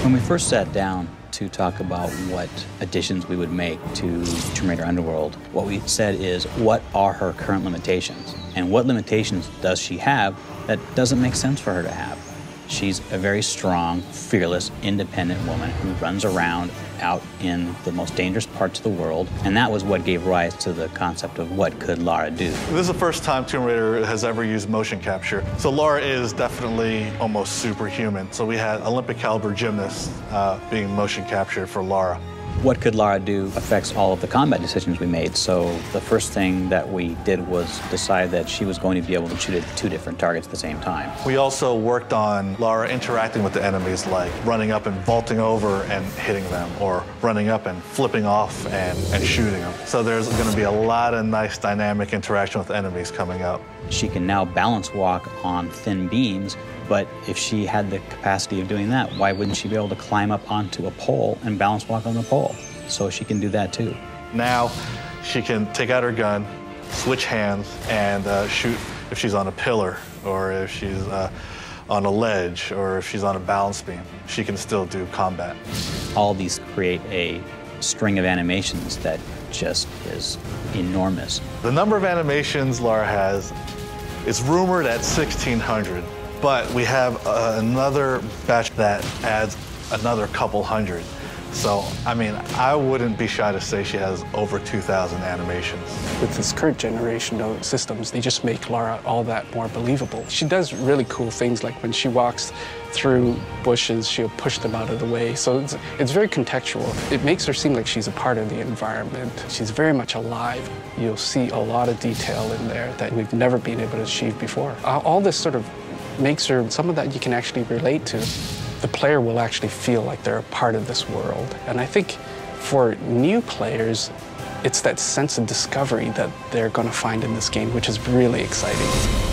When we first sat down to talk about what additions we would make to Tomb Raider Underworld, what we said is, what are her current limitations? And what limitations does she have that doesn't make sense for her to have? She's a very strong, fearless, independent woman who runs around out in the most dangerous parts of the world, and that was what gave rise to the concept of what could Lara do. This is the first time Tomb Raider has ever used motion capture, so Lara is definitely almost superhuman. So we had Olympic caliber gymnasts being motion captured for Lara. What could Lara do affects all of the combat decisions we made, so the first thing that we did was decide that she was going to be able to shoot at 2 different targets at the same time. We also worked on Lara interacting with the enemies, like running up and vaulting over and hitting them, or running up and flipping off and shooting them. So there's going to be a lot of nice dynamic interaction with enemies coming up. She can now balance walk on thin beams, but if she had the capacity of doing that, why wouldn't she be able to climb up onto a pole and balance walk on the pole? So she can do that too. Now she can take out her gun, switch hands, and shoot if she's on a pillar, or if she's on a ledge, or if she's on a balance beam. She can still do combat. All these create a string of animations that just is enormous. The number of animations Lara has is rumored at 1,600, but we have another batch that adds another couple hundred. So, I mean, I wouldn't be shy to say she has over 2,000 animations. With this current generation of systems, they just make Lara all that more believable. She does really cool things, like when she walks through bushes, she'll push them out of the way. So it's very contextual. It makes her seem like she's a part of the environment. She's very much alive. You'll see a lot of detail in there that we've never been able to achieve before. All this sort of makes her some of that you can actually relate to. The player will actually feel like they're a part of this world. And I think for new players, it's that sense of discovery that they're going to find in this game, which is really exciting.